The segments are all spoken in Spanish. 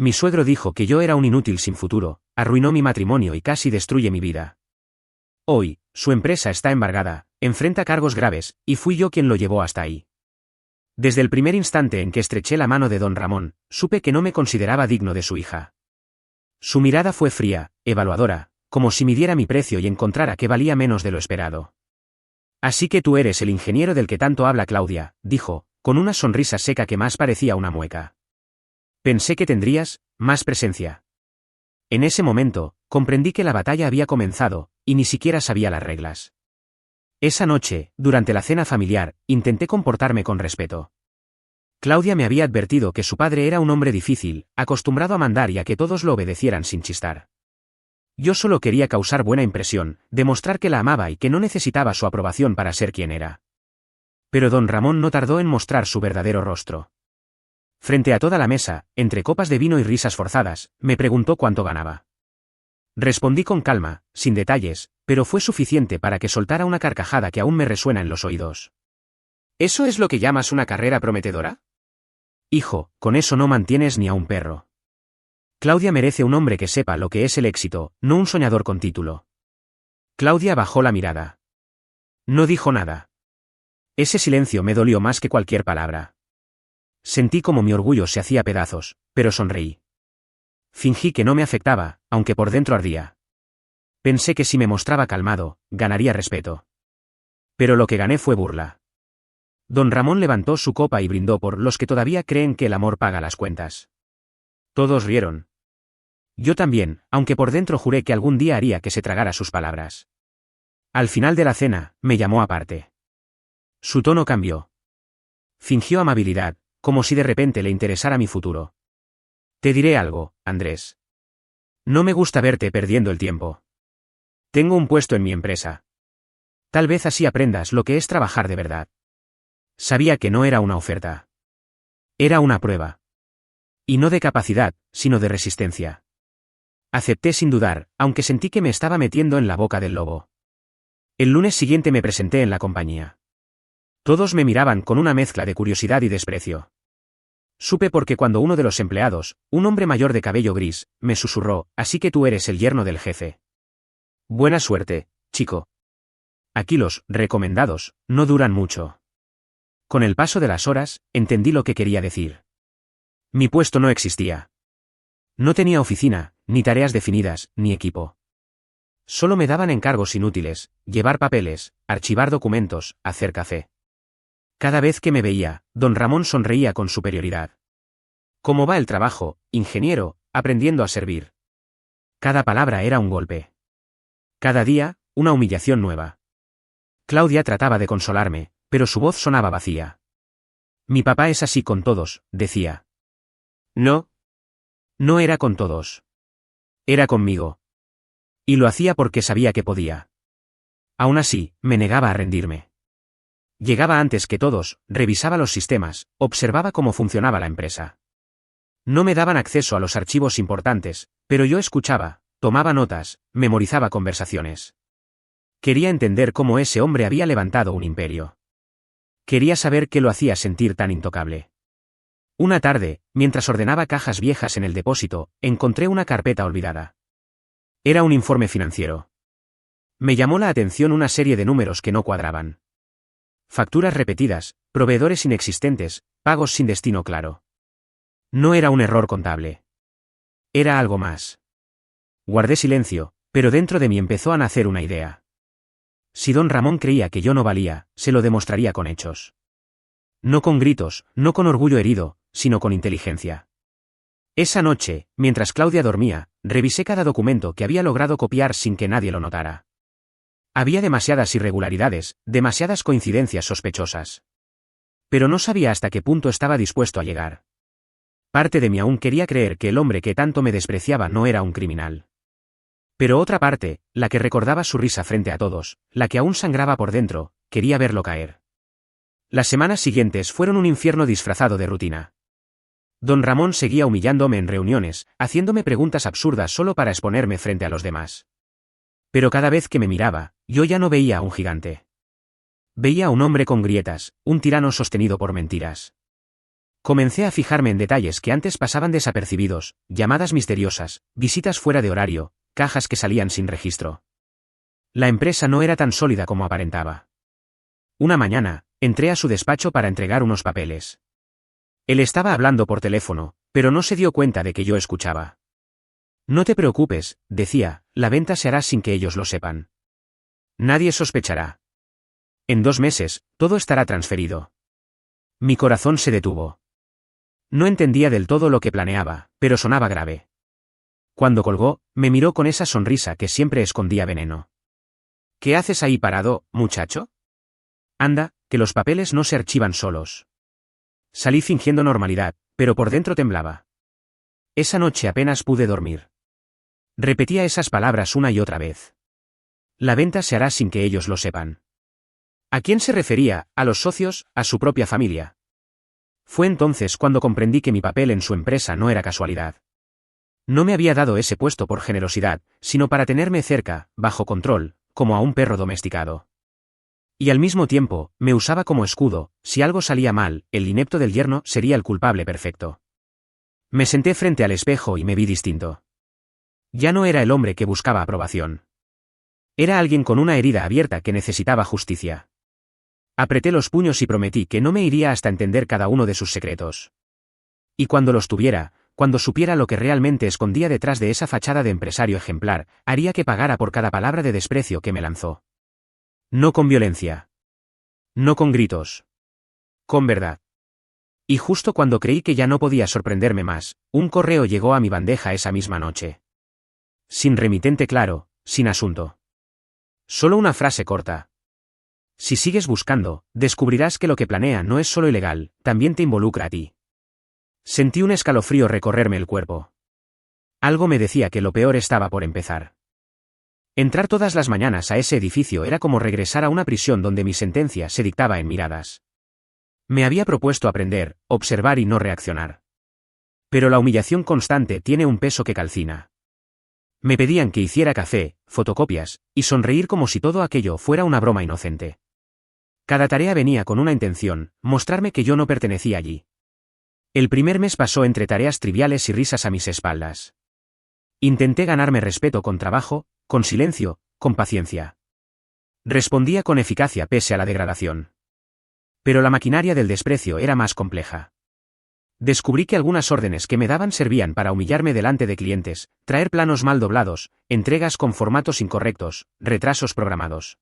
Mi suegro dijo que yo era un inútil sin futuro, arruinó mi matrimonio y casi destruye mi vida. Hoy, su empresa está embargada, enfrenta cargos graves, y fui yo quien lo llevó hasta ahí. Desde el primer instante en que estreché la mano de don Ramón, supe que no me consideraba digno de su hija. Su mirada fue fría, evaluadora, como si midiera mi precio y encontrara que valía menos de lo esperado. Así que tú eres el ingeniero del que tanto habla Claudia, dijo, con una sonrisa seca que más parecía una mueca. Pensé que tendrías más presencia. En ese momento, comprendí que la batalla había comenzado, y ni siquiera sabía las reglas. Esa noche, durante la cena familiar, intenté comportarme con respeto. Claudia me había advertido que su padre era un hombre difícil, acostumbrado a mandar y a que todos lo obedecieran sin chistar. Yo solo quería causar buena impresión, demostrar que la amaba y que no necesitaba su aprobación para ser quien era. Pero don Ramón no tardó en mostrar su verdadero rostro. Frente a toda la mesa, entre copas de vino y risas forzadas, me preguntó cuánto ganaba. Respondí con calma, sin detalles, pero fue suficiente para que soltara una carcajada que aún me resuena en los oídos. ¿Eso es lo que llamas una carrera prometedora? Hijo, con eso no mantienes ni a un perro. Claudia merece un hombre que sepa lo que es el éxito, no un soñador con título. Claudia bajó la mirada. No dijo nada. Ese silencio me dolió más que cualquier palabra. Sentí como mi orgullo se hacía pedazos, pero sonreí. Fingí que no me afectaba, aunque por dentro ardía. Pensé que si me mostraba calmado, ganaría respeto. Pero lo que gané fue burla. Don Ramón levantó su copa y brindó por los que todavía creen que el amor paga las cuentas. Todos rieron. Yo también, aunque por dentro juré que algún día haría que se tragara sus palabras. Al final de la cena, me llamó aparte. Su tono cambió. Fingió amabilidad, como si de repente le interesara mi futuro. Te diré algo, Andrés. No me gusta verte perdiendo el tiempo. Tengo un puesto en mi empresa. Tal vez así aprendas lo que es trabajar de verdad. Sabía que no era una oferta. Era una prueba. Y no de capacidad, sino de resistencia. Acepté sin dudar, aunque sentí que me estaba metiendo en la boca del lobo. El lunes siguiente me presenté en la compañía. Todos me miraban con una mezcla de curiosidad y desprecio. Supe porque cuando uno de los empleados, un hombre mayor de cabello gris, me susurró, así que tú eres el yerno del jefe. Buena suerte, chico. Aquí los recomendados no duran mucho. Con el paso de las horas, entendí lo que quería decir. Mi puesto no existía. No tenía oficina, ni tareas definidas, ni equipo. Solo me daban encargos inútiles, llevar papeles, archivar documentos, hacer café. Cada vez que me veía, don Ramón sonreía con superioridad. ¿Cómo va el trabajo, ingeniero, aprendiendo a servir? Cada palabra era un golpe. Cada día, una humillación nueva. Claudia trataba de consolarme, pero su voz sonaba vacía. Mi papá es así con todos, decía. No. No era con todos. Era conmigo. Y lo hacía porque sabía que podía. Aún así, me negaba a rendirme. Llegaba antes que todos, revisaba los sistemas, observaba cómo funcionaba la empresa. No me daban acceso a los archivos importantes, pero yo escuchaba, tomaba notas, memorizaba conversaciones. Quería entender cómo ese hombre había levantado un imperio. Quería saber qué lo hacía sentir tan intocable. Una tarde, mientras ordenaba cajas viejas en el depósito, encontré una carpeta olvidada. Era un informe financiero. Me llamó la atención una serie de números que no cuadraban. Facturas repetidas, proveedores inexistentes, pagos sin destino claro. No era un error contable. Era algo más. Guardé silencio, pero dentro de mí empezó a nacer una idea. Si don Ramón creía que yo no valía, se lo demostraría con hechos. No con gritos, no con orgullo herido, sino con inteligencia. Esa noche, mientras Claudia dormía, revisé cada documento que había logrado copiar sin que nadie lo notara. Había demasiadas irregularidades, demasiadas coincidencias sospechosas. Pero no sabía hasta qué punto estaba dispuesto a llegar. Parte de mí aún quería creer que el hombre que tanto me despreciaba no era un criminal. Pero otra parte, la que recordaba su risa frente a todos, la que aún sangraba por dentro, quería verlo caer. Las semanas siguientes fueron un infierno disfrazado de rutina. Don Ramón seguía humillándome en reuniones, haciéndome preguntas absurdas solo para exponerme frente a los demás. Pero cada vez que me miraba, yo ya no veía a un gigante. Veía a un hombre con grietas, un tirano sostenido por mentiras. Comencé a fijarme en detalles que antes pasaban desapercibidos, llamadas misteriosas, visitas fuera de horario, cajas que salían sin registro. La empresa no era tan sólida como aparentaba. Una mañana, entré a su despacho para entregar unos papeles. Él estaba hablando por teléfono, pero no se dio cuenta de que yo escuchaba. No te preocupes, decía, la venta se hará sin que ellos lo sepan. Nadie sospechará. En 2 meses, todo estará transferido. Mi corazón se detuvo. No entendía del todo lo que planeaba, pero sonaba grave. Cuando colgó, me miró con esa sonrisa que siempre escondía veneno. ¿Qué haces ahí parado, muchacho? Anda, que los papeles no se archivan solos. Salí fingiendo normalidad, pero por dentro temblaba. Esa noche apenas pude dormir. Repetía esas palabras una y otra vez. La venta se hará sin que ellos lo sepan. ¿A quién se refería? ¿A los socios? ¿A su propia familia? Fue entonces cuando comprendí que mi papel en su empresa no era casualidad. No me había dado ese puesto por generosidad, sino para tenerme cerca, bajo control, como a un perro domesticado. Y al mismo tiempo, me usaba como escudo. Si algo salía mal, el inepto del yerno sería el culpable perfecto. Me senté frente al espejo y me vi distinto. Ya no era el hombre que buscaba aprobación. Era alguien con una herida abierta que necesitaba justicia. Apreté los puños y prometí que no me iría hasta entender cada uno de sus secretos. Y cuando los tuviera, cuando supiera lo que realmente escondía detrás de esa fachada de empresario ejemplar, haría que pagara por cada palabra de desprecio que me lanzó. No con violencia. No con gritos. Con verdad. Y justo cuando creí que ya no podía sorprenderme más, un correo llegó a mi bandeja esa misma noche. Sin remitente claro, sin asunto. Solo una frase corta. Si sigues buscando, descubrirás que lo que planea no es solo ilegal, también te involucra a ti. Sentí un escalofrío recorrerme el cuerpo. Algo me decía que lo peor estaba por empezar. Entrar todas las mañanas a ese edificio era como regresar a una prisión donde mi sentencia se dictaba en miradas. Me había propuesto aprender, observar y no reaccionar. Pero la humillación constante tiene un peso que calcina. Me pedían que hiciera café, fotocopias, y sonreír como si todo aquello fuera una broma inocente. Cada tarea venía con una intención, mostrarme que yo no pertenecía allí. El primer mes pasó entre tareas triviales y risas a mis espaldas. Intenté ganarme respeto con trabajo, con silencio, con paciencia. Respondía con eficacia pese a la degradación. Pero la maquinaria del desprecio era más compleja. Descubrí que algunas órdenes que me daban servían para humillarme delante de clientes, traer planos mal doblados, entregas con formatos incorrectos, retrasos programados.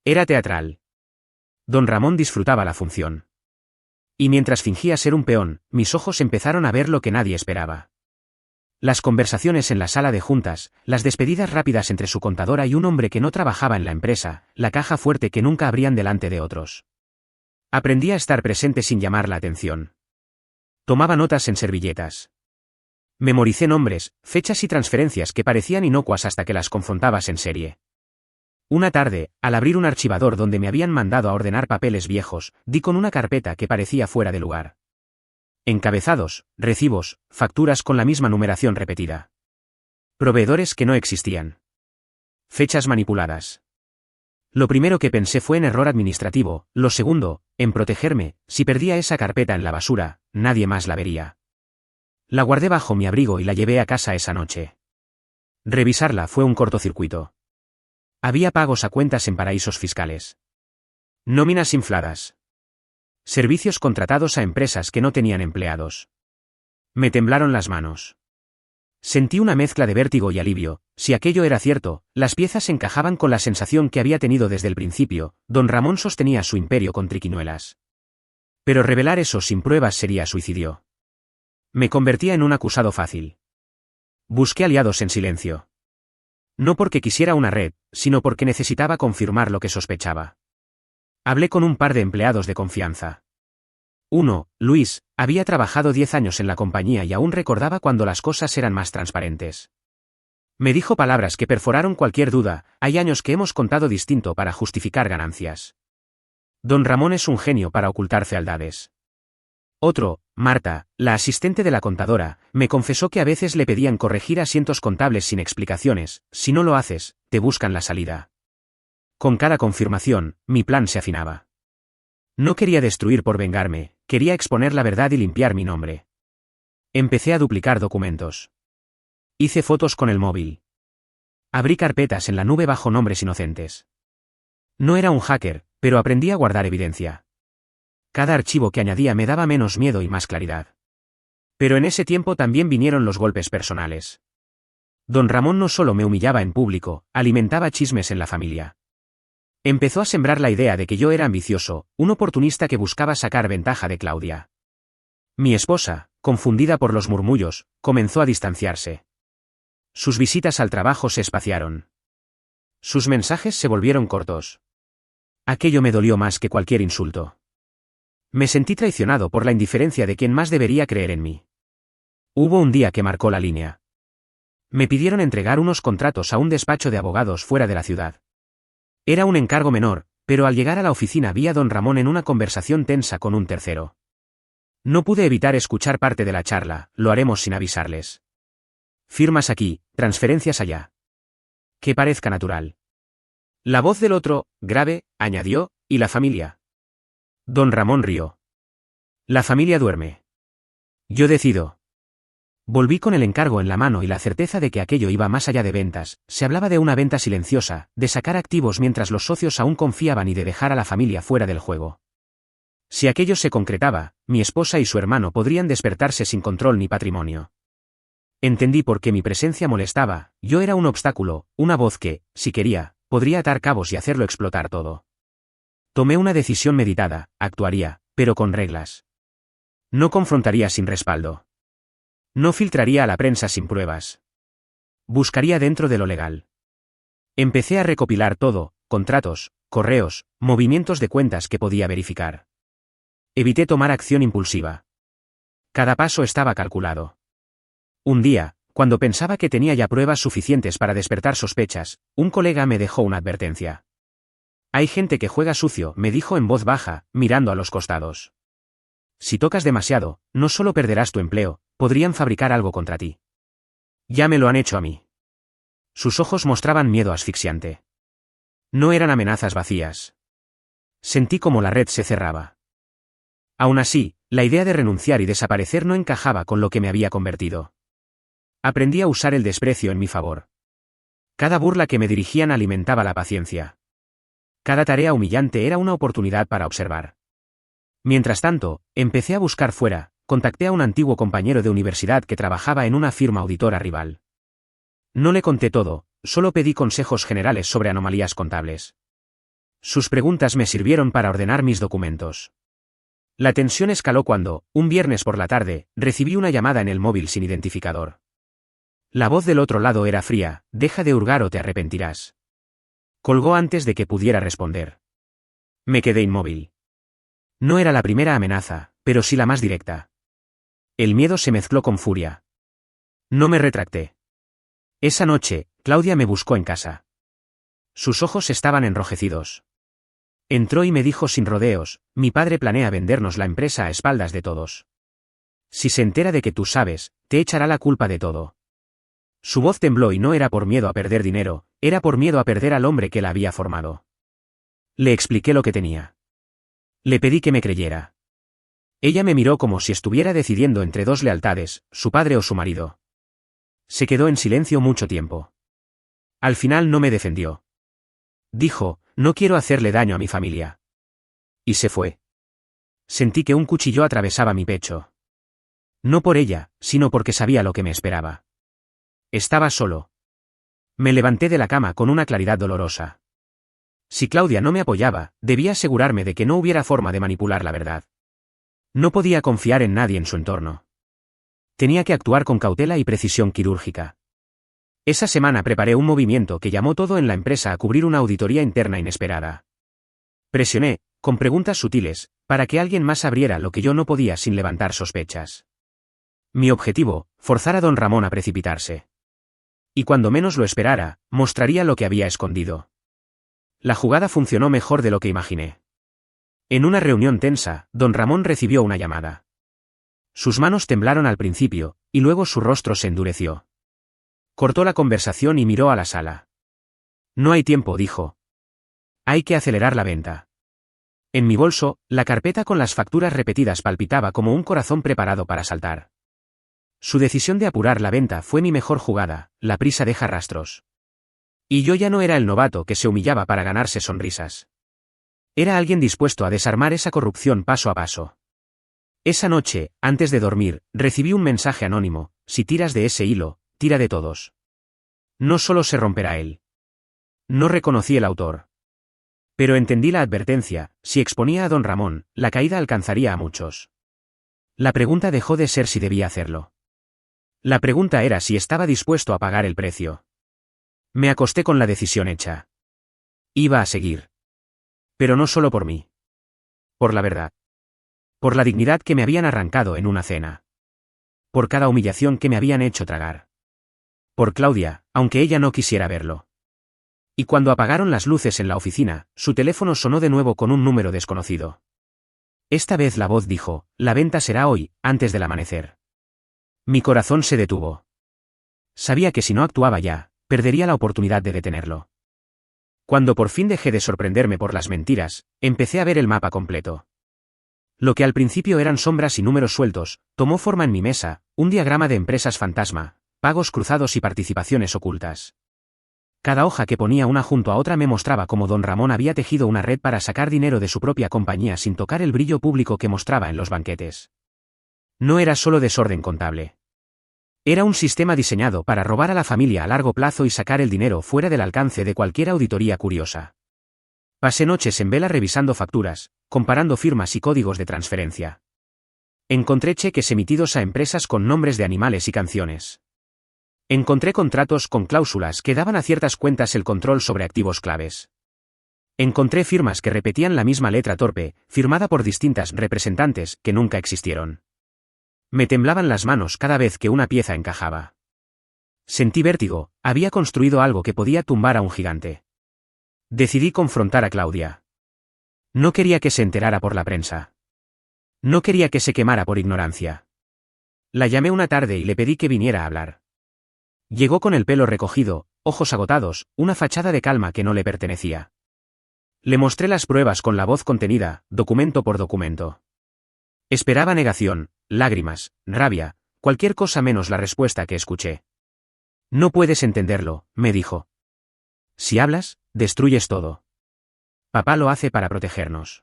Era teatral. Don Ramón disfrutaba la función. Y mientras fingía ser un peón, mis ojos empezaron a ver lo que nadie esperaba. Las conversaciones en la sala de juntas, las despedidas rápidas entre su contadora y un hombre que no trabajaba en la empresa, la caja fuerte que nunca abrían delante de otros. Aprendí a estar presente sin llamar la atención. Tomaba notas en servilletas. Memoricé nombres, fechas y transferencias que parecían inocuas hasta que las confrontabas en serie. Una tarde, al abrir un archivador donde me habían mandado a ordenar papeles viejos, di con una carpeta que parecía fuera de lugar. Encabezados, recibos, facturas con la misma numeración repetida. Proveedores que no existían. Fechas manipuladas. Lo primero que pensé fue en error administrativo, lo segundo, en protegerme. Si perdía esa carpeta en la basura, nadie más la vería. La guardé bajo mi abrigo y la llevé a casa esa noche. Revisarla fue un cortocircuito. Había pagos a cuentas en paraísos fiscales. Nóminas infladas. Servicios contratados a empresas que no tenían empleados. Me temblaron las manos. Sentí una mezcla de vértigo y alivio. Si aquello era cierto, las piezas encajaban con la sensación que había tenido desde el principio. Don Ramón sostenía su imperio con triquiñuelas. Pero revelar eso sin pruebas sería suicidio. Me convertía en un acusado fácil. Busqué aliados en silencio. No porque quisiera una red, sino porque necesitaba confirmar lo que sospechaba. Hablé con un par de empleados de confianza. Uno, Luis, había trabajado 10 años en la compañía y aún recordaba cuando las cosas eran más transparentes. Me dijo palabras que perforaron cualquier duda: hay años que hemos contado distinto para justificar ganancias. Don Ramón es un genio para ocultar fealdades. Otro, Marta, la asistente de la contadora, me confesó que a veces le pedían corregir asientos contables sin explicaciones: si no lo haces, te buscan la salida. Con cada confirmación, mi plan se afinaba. No quería destruir por vengarme, quería exponer la verdad y limpiar mi nombre. Empecé a duplicar documentos. Hice fotos con el móvil. Abrí carpetas en la nube bajo nombres inocentes. No era un hacker, pero aprendí a guardar evidencia. Cada archivo que añadía me daba menos miedo y más claridad. Pero en ese tiempo también vinieron los golpes personales. Don Ramón no solo me humillaba en público, alimentaba chismes en la familia. Empezó a sembrar la idea de que yo era ambicioso, un oportunista que buscaba sacar ventaja de Claudia. Mi esposa, confundida por los murmullos, comenzó a distanciarse. Sus visitas al trabajo se espaciaron. Sus mensajes se volvieron cortos. Aquello me dolió más que cualquier insulto. Me sentí traicionado por la indiferencia de quien más debería creer en mí. Hubo un día que marcó la línea. Me pidieron entregar unos contratos a un despacho de abogados fuera de la ciudad. Era un encargo menor, pero al llegar a la oficina vi a don Ramón en una conversación tensa con un tercero. No pude evitar escuchar parte de la charla, lo haremos sin avisarles. Firmas aquí, transferencias allá. Que parezca natural. La voz del otro, grave, añadió, ¿y la familia? Don Ramón rió. La familia duerme. Yo decido. Volví con el encargo en la mano y la certeza de que aquello iba más allá de ventas. Se hablaba de una venta silenciosa, de sacar activos mientras los socios aún confiaban y de dejar a la familia fuera del juego. Si aquello se concretaba, mi esposa y su hermano podrían despertarse sin control ni patrimonio. Entendí por qué mi presencia molestaba, yo era un obstáculo, una voz que, si quería, podría atar cabos y hacerlo explotar todo. Tomé una decisión meditada, actuaría, pero con reglas. No confrontaría sin respaldo. No filtraría a la prensa sin pruebas. Buscaría dentro de lo legal. Empecé a recopilar todo, contratos, correos, movimientos de cuentas que podía verificar. Evité tomar acción impulsiva. Cada paso estaba calculado. Un día, cuando pensaba que tenía ya pruebas suficientes para despertar sospechas, un colega me dejó una advertencia. Hay gente que juega sucio, me dijo en voz baja, mirando a los costados. Si tocas demasiado, no solo perderás tu empleo, podrían fabricar algo contra ti. Ya me lo han hecho a mí. Sus ojos mostraban miedo asfixiante. No eran amenazas vacías. Sentí como la red se cerraba. Aún así, la idea de renunciar y desaparecer no encajaba con lo que me había convertido. Aprendí a usar el desprecio en mi favor. Cada burla que me dirigían alimentaba la paciencia. Cada tarea humillante era una oportunidad para observar. Mientras tanto, empecé a buscar fuera, contacté a un antiguo compañero de universidad que trabajaba en una firma auditora rival. No le conté todo, solo pedí consejos generales sobre anomalías contables. Sus preguntas me sirvieron para ordenar mis documentos. La tensión escaló cuando, un viernes por la tarde, recibí una llamada en el móvil sin identificador. La voz del otro lado era fría, deja de hurgar o te arrepentirás. Colgó antes de que pudiera responder. Me quedé inmóvil. No era la primera amenaza, pero sí la más directa. El miedo se mezcló con furia. No me retracté. Esa noche, Claudia me buscó en casa. Sus ojos estaban enrojecidos. Entró y me dijo sin rodeos, mi padre planea vendernos la empresa a espaldas de todos. Si se entera de que tú sabes, te echará la culpa de todo. Su voz tembló y no era por miedo a perder dinero, era por miedo a perder al hombre que la había formado. Le expliqué lo que tenía. Le pedí que me creyera. Ella me miró como si estuviera decidiendo entre dos lealtades, su padre o su marido. Se quedó en silencio mucho tiempo. Al final no me defendió. Dijo, no quiero hacerle daño a mi familia. Y se fue. Sentí que un cuchillo atravesaba mi pecho. No por ella, sino porque sabía lo que me esperaba. Estaba solo. Me levanté de la cama con una claridad dolorosa. Si Claudia no me apoyaba, debía asegurarme de que no hubiera forma de manipular la verdad. No podía confiar en nadie en su entorno. Tenía que actuar con cautela y precisión quirúrgica. Esa semana preparé un movimiento que llamó todo en la empresa a cubrir una auditoría interna inesperada. Presioné, con preguntas sutiles, para que alguien más abriera lo que yo no podía sin levantar sospechas. Mi objetivo, forzar a don Ramón a precipitarse. Y cuando menos lo esperara, mostraría lo que había escondido. La jugada funcionó mejor de lo que imaginé. En una reunión tensa, don Ramón recibió una llamada. Sus manos temblaron al principio, y luego su rostro se endureció. Cortó la conversación y miró a la sala. No hay tiempo, dijo. Hay que acelerar la venta. En mi bolso, la carpeta con las facturas repetidas palpitaba como un corazón preparado para saltar. Su decisión de apurar la venta fue mi mejor jugada, la prisa deja rastros. Y yo ya no era el novato que se humillaba para ganarse sonrisas. Era alguien dispuesto a desarmar esa corrupción paso a paso. Esa noche, antes de dormir, recibí un mensaje anónimo: si tiras de ese hilo, tira de todos. No solo se romperá él. No reconocí el autor. Pero entendí la advertencia: si exponía a don Ramón, la caída alcanzaría a muchos. La pregunta dejó de ser si debía hacerlo. La pregunta era si estaba dispuesto a pagar el precio. Me acosté con la decisión hecha. Iba a seguir. Pero no solo por mí. Por la verdad. Por la dignidad que me habían arrancado en una cena. Por cada humillación que me habían hecho tragar. Por Claudia, aunque ella no quisiera verlo. Y cuando apagaron las luces en la oficina, su teléfono sonó de nuevo con un número desconocido. Esta vez la voz dijo: la venta será hoy, antes del amanecer. Mi corazón se detuvo. Sabía que si no actuaba ya, perdería la oportunidad de detenerlo. Cuando por fin dejé de sorprenderme por las mentiras, empecé a ver el mapa completo. Lo que al principio eran sombras y números sueltos, tomó forma en mi mesa: un diagrama de empresas fantasma, pagos cruzados y participaciones ocultas. Cada hoja que ponía una junto a otra me mostraba cómo don Ramón había tejido una red para sacar dinero de su propia compañía sin tocar el brillo público que mostraba en los banquetes. No era solo desorden contable. Era un sistema diseñado para robar a la familia a largo plazo y sacar el dinero fuera del alcance de cualquier auditoría curiosa. Pasé noches en vela revisando facturas, comparando firmas y códigos de transferencia. Encontré cheques emitidos a empresas con nombres de animales y canciones. Encontré contratos con cláusulas que daban a ciertas cuentas el control sobre activos claves. Encontré firmas que repetían la misma letra torpe, firmada por distintas representantes que nunca existieron. Me temblaban las manos cada vez que una pieza encajaba. Sentí vértigo: había construido algo que podía tumbar a un gigante. Decidí confrontar a Claudia. No quería que se enterara por la prensa. No quería que se quemara por ignorancia. La llamé una tarde y le pedí que viniera a hablar. Llegó con el pelo recogido, ojos agotados, una fachada de calma que no le pertenecía. Le mostré las pruebas con la voz contenida, documento por documento. Esperaba negación, lágrimas, rabia, cualquier cosa menos la respuesta que escuché. No puedes entenderlo, me dijo. Si hablas, destruyes todo. Papá lo hace para protegernos.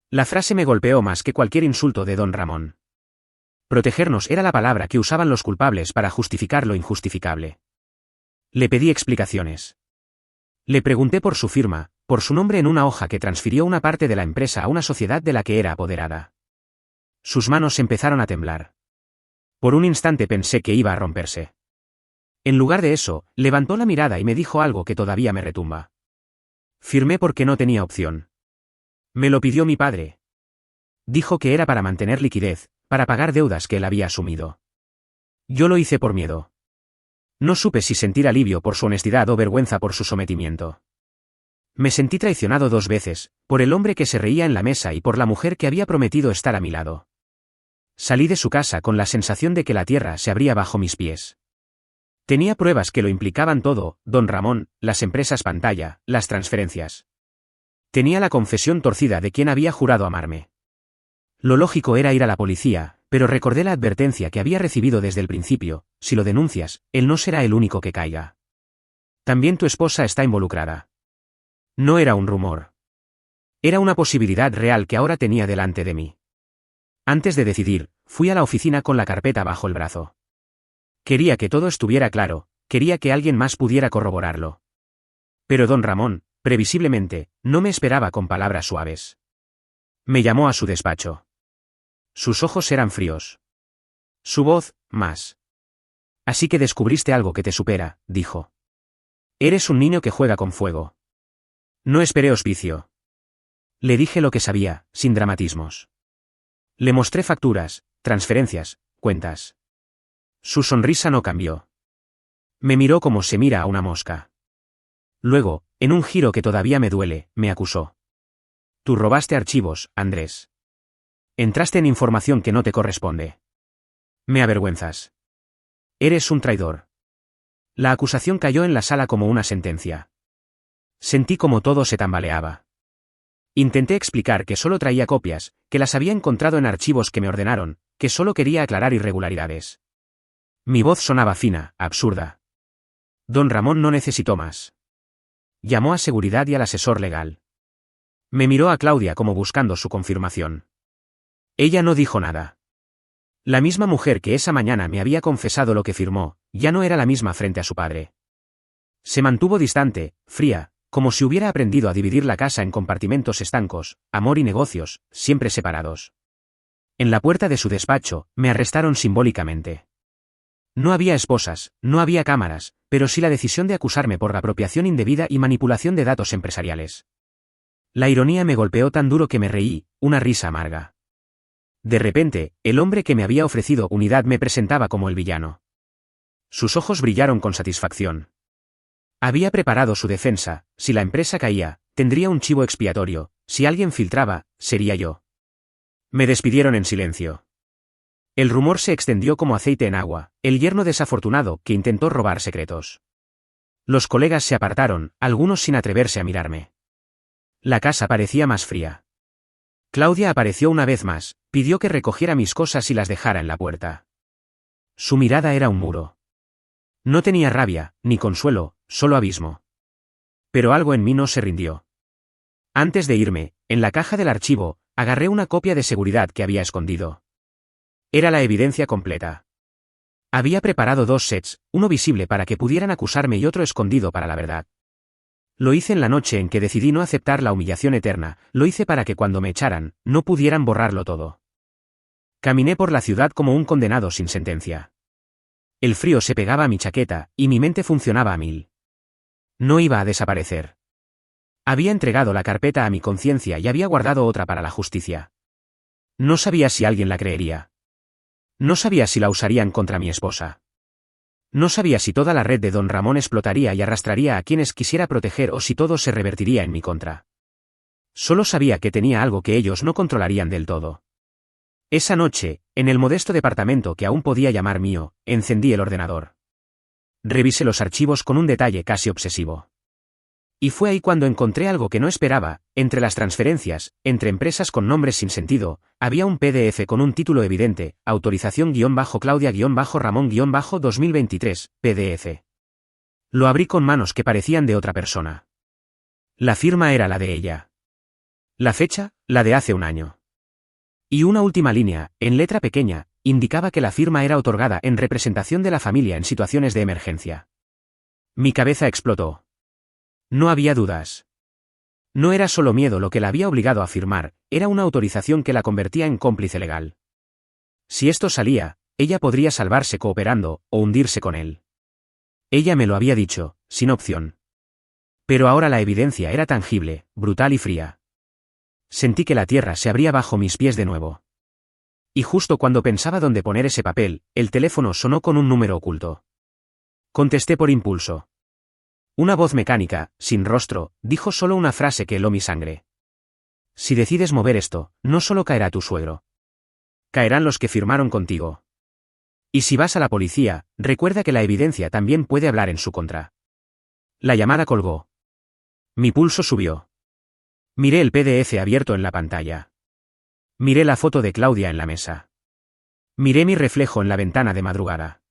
La frase me golpeó más que cualquier insulto de don Ramón. Protegernos era la palabra que usaban los culpables para justificar lo injustificable. Le pedí explicaciones. Le pregunté por su firma, por su nombre en una hoja que transfirió una parte de la empresa a una sociedad de la que era apoderada. Sus manos empezaron a temblar. Por un instante pensé que iba a romperse. En lugar de eso, levantó la mirada y me dijo algo que todavía me retumba. Firmé porque no tenía opción. Me lo pidió mi padre. Dijo que era para mantener liquidez, para pagar deudas que él había asumido. Yo lo hice por miedo. No supe si sentir alivio por su honestidad o vergüenza por su sometimiento. Me sentí traicionado 2 veces, por el hombre que se reía en la mesa y por la mujer que había prometido estar a mi lado. Salí de su casa con la sensación de que la tierra se abría bajo mis pies. Tenía pruebas que lo implicaban todo: don Ramón, las empresas pantalla, las transferencias. Tenía la confesión torcida de quien había jurado amarme. Lo lógico era ir a la policía, pero recordé la advertencia que había recibido desde el principio: si lo denuncias, él no será el único que caiga. También tu esposa está involucrada. No era un rumor. Era una posibilidad real que ahora tenía delante de mí. Antes de decidir, fui a la oficina con la carpeta bajo el brazo. Quería que todo estuviera claro, quería que alguien más pudiera corroborarlo. Pero don Ramón, previsiblemente, no me esperaba con palabras suaves. Me llamó a su despacho. Sus ojos eran fríos. Su voz, más. Así que descubriste algo que te supera, dijo. Eres un niño que juega con fuego. No esperé auspicio. Le dije lo que sabía, sin dramatismos. Le mostré facturas, transferencias, cuentas. Su sonrisa no cambió. Me miró como se mira a una mosca. Luego, en un giro que todavía me duele, me acusó. Tú robaste archivos, Andrés. Entraste en información que no te corresponde. Me avergüenzas. Eres un traidor. La acusación cayó en la sala como una sentencia. Sentí como todo se tambaleaba. Intenté explicar que solo traía copias, que las había encontrado en archivos que me ordenaron, que solo quería aclarar irregularidades. Mi voz sonaba fina, absurda. Don Ramón no necesitó más. Llamó a seguridad y al asesor legal. Me miró a Claudia como buscando su confirmación. Ella no dijo nada. La misma mujer que esa mañana me había confesado lo que firmó, ya no era la misma frente a su padre. Se mantuvo distante, fría, como si hubiera aprendido a dividir la casa en compartimentos estancos, amor y negocios, siempre separados. En la puerta de su despacho, me arrestaron simbólicamente. No había esposas, no había cámaras, pero sí la decisión de acusarme por apropiación indebida y manipulación de datos empresariales. La ironía me golpeó tan duro que me reí, una risa amarga. De repente, el hombre que me había ofrecido unidad me presentaba como el villano. Sus ojos brillaron con satisfacción. Había preparado su defensa: si la empresa caía, tendría un chivo expiatorio; si alguien filtraba, sería yo. Me despidieron en silencio. El rumor se extendió como aceite en agua: el yerno desafortunado que intentó robar secretos. Los colegas se apartaron, algunos sin atreverse a mirarme. La casa parecía más fría. Claudia apareció una vez más, pidió que recogiera mis cosas y las dejara en la puerta. Su mirada era un muro. No tenía rabia, ni consuelo, solo abismo. Pero algo en mí no se rindió. Antes de irme, en la caja del archivo, agarré una copia de seguridad que había escondido. Era la evidencia completa. Había preparado 2 sets, uno visible para que pudieran acusarme y otro escondido para la verdad. Lo hice en la noche en que decidí no aceptar la humillación eterna, lo hice para que cuando me echaran, no pudieran borrarlo todo. Caminé por la ciudad como un condenado sin sentencia. El frío se pegaba a mi chaqueta, y mi mente funcionaba a 1000. No iba a desaparecer. Había entregado la carpeta a mi conciencia y había guardado otra para la justicia. No sabía si alguien la creería. No sabía si la usarían contra mi esposa. No sabía si toda la red de don Ramón explotaría y arrastraría a quienes quisiera proteger o si todo se revertiría en mi contra. Solo sabía que tenía algo que ellos no controlarían del todo. Esa noche, en el modesto departamento que aún podía llamar mío, encendí el ordenador. Revisé los archivos con un detalle casi obsesivo. Y fue ahí cuando encontré algo que no esperaba: entre las transferencias, entre empresas con nombres sin sentido, había un PDF con un título evidente: autorización-Claudia-Ramón-2023, PDF. Lo abrí con manos que parecían de otra persona. La firma era la de ella. La fecha, la de hace un año. Y una última línea, en letra pequeña, indicaba que la firma era otorgada en representación de la familia en situaciones de emergencia. Mi cabeza explotó. No había dudas. No era solo miedo lo que la había obligado a firmar, era una autorización que la convertía en cómplice legal. Si esto salía, ella podría salvarse cooperando, o hundirse con él. Ella me lo había dicho, sin opción. Pero ahora la evidencia era tangible, brutal y fría. Sentí que la tierra se abría bajo mis pies de nuevo. Y justo cuando pensaba dónde poner ese papel, el teléfono sonó con un número oculto. Contesté por impulso. Una voz mecánica, sin rostro, dijo solo una frase que heló mi sangre. Si decides mover esto, no solo caerá tu suegro. Caerán los que firmaron contigo. Y si vas a la policía, recuerda que la evidencia también puede hablar en su contra. La llamada colgó. Mi pulso subió. Miré el PDF abierto en la pantalla. Miré la foto de Claudia en la mesa. Miré mi reflejo en la ventana de madrugada.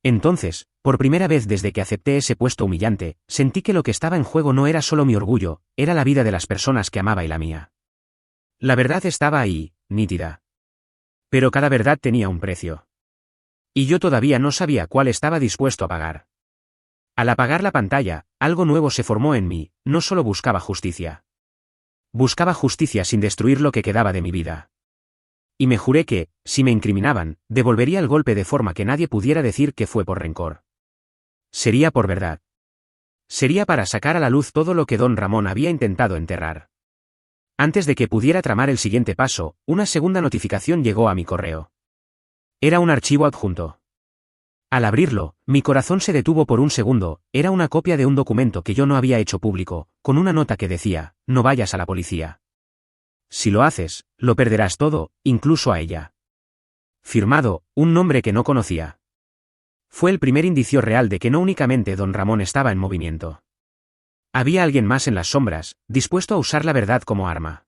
Entonces, por primera vez desde que acepté ese puesto humillante, sentí que lo que estaba en juego no era solo mi orgullo, era la vida de las personas que amaba y la mía. La verdad estaba ahí, nítida. Pero cada verdad tenía un precio. Y yo todavía no sabía cuál estaba dispuesto a pagar. Al apagar la pantalla, algo nuevo se formó en mí: no solo buscaba justicia. Buscaba justicia sin destruir lo que quedaba de mi vida. Y me juré que, si me incriminaban, devolvería el golpe de forma que nadie pudiera decir que fue por rencor. Sería por verdad. Sería para sacar a la luz todo lo que don Ramón había intentado enterrar. Antes de que pudiera tramar el siguiente paso, una segunda notificación llegó a mi correo. Era un archivo adjunto. Al abrirlo, mi corazón se detuvo por un segundo: era una copia de un documento que yo no había hecho público, con una nota que decía: no vayas a la policía. Si lo haces, lo perderás todo, incluso a ella. Firmado, un nombre que no conocía. Fue el primer indicio real de que no únicamente don Ramón estaba en movimiento. Había alguien más en las sombras, dispuesto a usar la verdad como arma.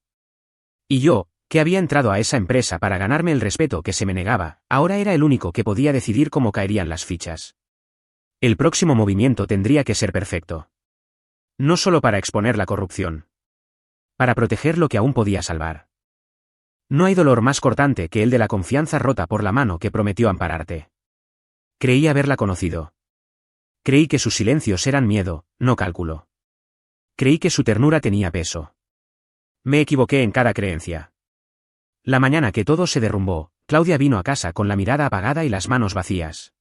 Y yo, que había entrado a esa empresa para ganarme el respeto que se me negaba, ahora era el único que podía decidir cómo caerían las fichas. El próximo movimiento tendría que ser perfecto. No solo para exponer la corrupción. Para proteger lo que aún podía salvar. No hay dolor más cortante que el de la confianza rota por la mano que prometió ampararte. Creí haberla conocido. Creí que sus silencios eran miedo, no cálculo. Creí que su ternura tenía peso. Me equivoqué en cada creencia. La mañana que todo se derrumbó, Claudia vino a casa con la mirada apagada y las manos vacías.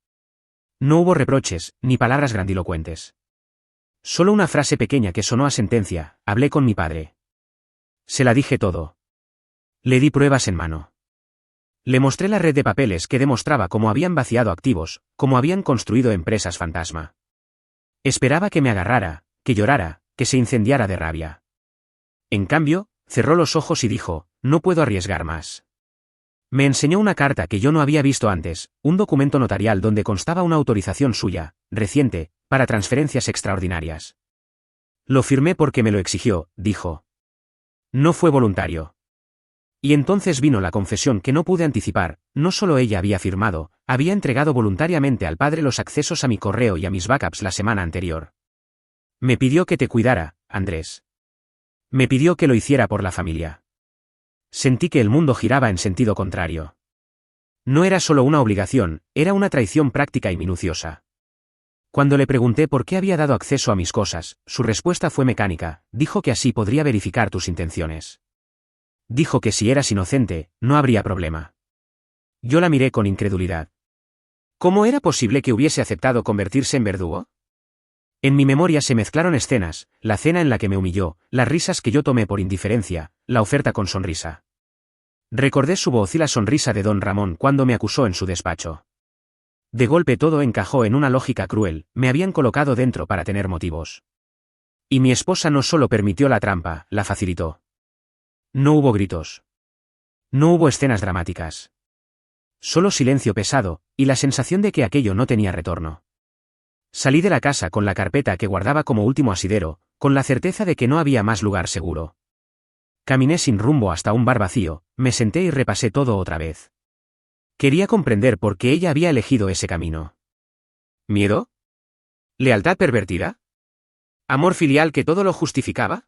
No hubo reproches, ni palabras grandilocuentes. Solo una frase pequeña que sonó a sentencia: hablé con mi padre. Se la dije todo. Le di pruebas en mano. Le mostré la red de papeles que demostraba cómo habían vaciado activos, cómo habían construido empresas fantasma. Esperaba que me agarrara, que llorara, que se incendiara de rabia. En cambio, cerró los ojos y dijo: no puedo arriesgar más. Me enseñó una carta que yo no había visto antes, un documento notarial donde constaba una autorización suya, reciente, para transferencias extraordinarias. Lo firmé porque me lo exigió, dijo. No fue voluntario. Y entonces vino la confesión que no pude anticipar: no solo ella había firmado, había entregado voluntariamente al padre los accesos a mi correo y a mis backups la semana anterior. Me pidió que te cuidara, Andrés. Me pidió que lo hiciera por la familia. Sentí que el mundo giraba en sentido contrario. No era solo una obligación, era una traición práctica y minuciosa. Cuando le pregunté por qué había dado acceso a mis cosas, su respuesta fue mecánica: dijo que así podría verificar tus intenciones. Dijo que si eras inocente, no habría problema. Yo la miré con incredulidad. ¿Cómo era posible que hubiese aceptado convertirse en verdugo? En mi memoria se mezclaron escenas: la cena en la que me humilló, las risas que yo tomé por indiferencia, la oferta con sonrisa. Recordé su voz y la sonrisa de don Ramón cuando me acusó en su despacho. De golpe todo encajó en una lógica cruel: me habían colocado dentro para tener motivos. Y mi esposa no solo permitió la trampa, la facilitó. No hubo gritos. No hubo escenas dramáticas. Solo silencio pesado, y la sensación de que aquello no tenía retorno. Salí de la casa con la carpeta que guardaba como último asidero, con la certeza de que no había más lugar seguro. Caminé sin rumbo hasta un bar vacío, me senté y repasé todo otra vez. Quería comprender por qué ella había elegido ese camino. ¿Miedo? ¿Lealtad pervertida? ¿Amor filial que todo lo justificaba?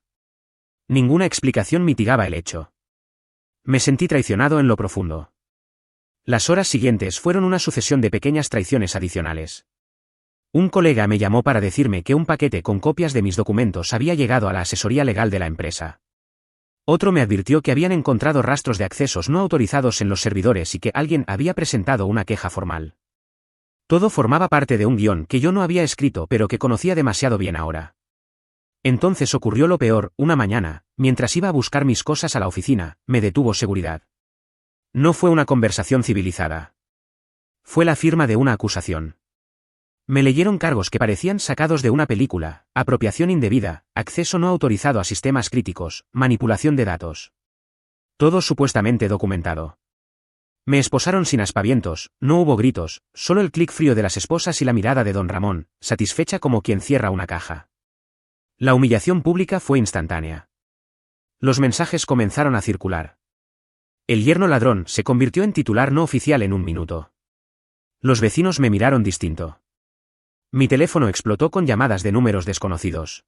Ninguna explicación mitigaba el hecho. Me sentí traicionado en lo profundo. Las horas siguientes fueron una sucesión de pequeñas traiciones adicionales. Un colega me llamó para decirme que un paquete con copias de mis documentos había llegado a la asesoría legal de la empresa. Otro me advirtió que habían encontrado rastros de accesos no autorizados en los servidores y que alguien había presentado una queja formal. Todo formaba parte de un guión que yo no había escrito pero que conocía demasiado bien ahora. Entonces ocurrió lo peor: una mañana, mientras iba a buscar mis cosas a la oficina, me detuvo seguridad. No fue una conversación civilizada. Fue la firma de una acusación. Me leyeron cargos que parecían sacados de una película: apropiación indebida, acceso no autorizado a sistemas críticos, manipulación de datos. Todo supuestamente documentado. Me esposaron sin aspavientos, no hubo gritos, solo el clic frío de las esposas y la mirada de don Ramón, satisfecha como quien cierra una caja. La humillación pública fue instantánea. Los mensajes comenzaron a circular. El yerno ladrón se convirtió en titular no oficial en un minuto. Los vecinos me miraron distinto. Mi teléfono explotó con llamadas de números desconocidos.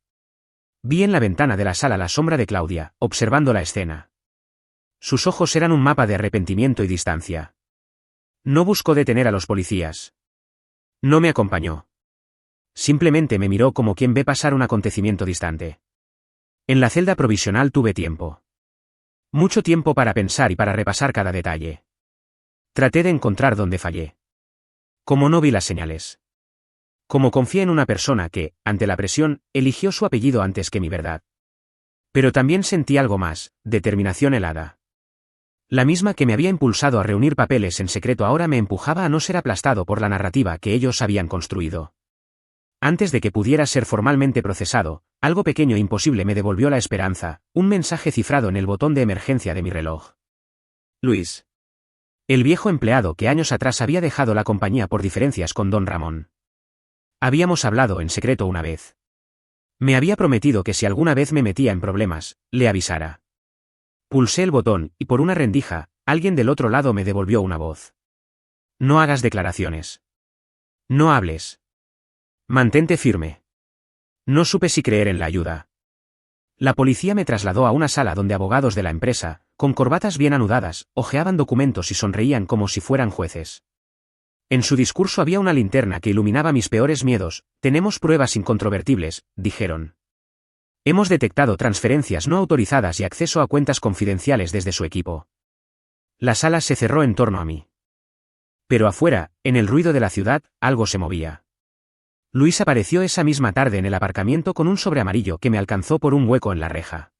Vi en la ventana de la sala la sombra de Claudia, observando la escena. Sus ojos eran un mapa de arrepentimiento y distancia. No buscó detener a los policías. No me acompañó. Simplemente me miró como quien ve pasar un acontecimiento distante. En la celda provisional tuve tiempo. Mucho tiempo para pensar y para repasar cada detalle. Traté de encontrar dónde fallé. Como no vi las señales. Como confié en una persona que, ante la presión, eligió su apellido antes que mi verdad. Pero también sentí algo más: determinación helada. La misma que me había impulsado a reunir papeles en secreto ahora me empujaba a no ser aplastado por la narrativa que ellos habían construido. Antes de que pudiera ser formalmente procesado, algo pequeño e imposible me devolvió la esperanza: un mensaje cifrado en el botón de emergencia de mi reloj. Luis. El viejo empleado que años atrás había dejado la compañía por diferencias con don Ramón. Habíamos hablado en secreto una vez. Me había prometido que si alguna vez me metía en problemas, le avisara. Pulsé el botón y por una rendija, alguien del otro lado me devolvió una voz. No hagas declaraciones. No hables. Mantente firme. No supe si creer en la ayuda. La policía me trasladó a una sala donde abogados de la empresa, con corbatas bien anudadas, hojeaban documentos y sonreían como si fueran jueces. En su discurso había una linterna que iluminaba mis peores miedos. Tenemos pruebas incontrovertibles, dijeron. Hemos detectado transferencias no autorizadas y acceso a cuentas confidenciales desde su equipo. La sala se cerró en torno a mí. Pero afuera, en el ruido de la ciudad, algo se movía. Luis apareció esa misma tarde en el aparcamiento con un sobre amarillo que me alcanzó por un hueco en la reja.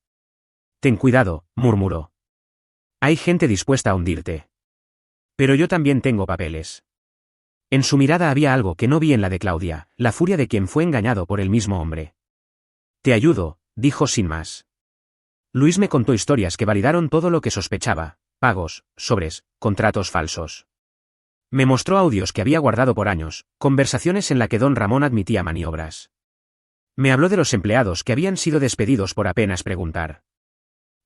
Ten cuidado, murmuró. Hay gente dispuesta a hundirte. Pero yo también tengo papeles. En su mirada había algo que no vi en la de Claudia, la furia de quien fue engañado por el mismo hombre. Te ayudo, dijo sin más. Luis me contó historias que validaron todo lo que sospechaba, pagos, sobres, contratos falsos. Me mostró audios que había guardado por años, conversaciones en las que don Ramón admitía maniobras. Me habló de los empleados que habían sido despedidos por apenas preguntar.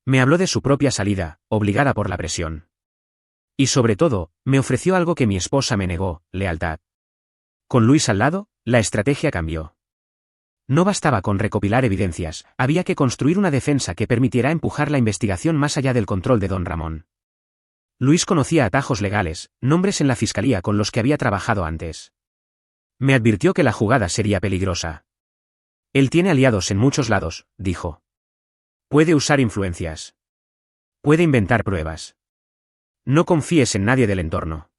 Me habló de su propia salida, obligada por la presión. Y sobre todo, me ofreció algo que mi esposa me negó, lealtad. Con Luis al lado, la estrategia cambió. No bastaba con recopilar evidencias, había que construir una defensa que permitiera empujar la investigación más allá del control de don Ramón. Luis conocía atajos legales, nombres en la fiscalía con los que había trabajado antes. Me advirtió que la jugada sería peligrosa. Él tiene aliados en muchos lados, dijo. Puede usar influencias. Puede inventar pruebas. No confíes en nadie del entorno.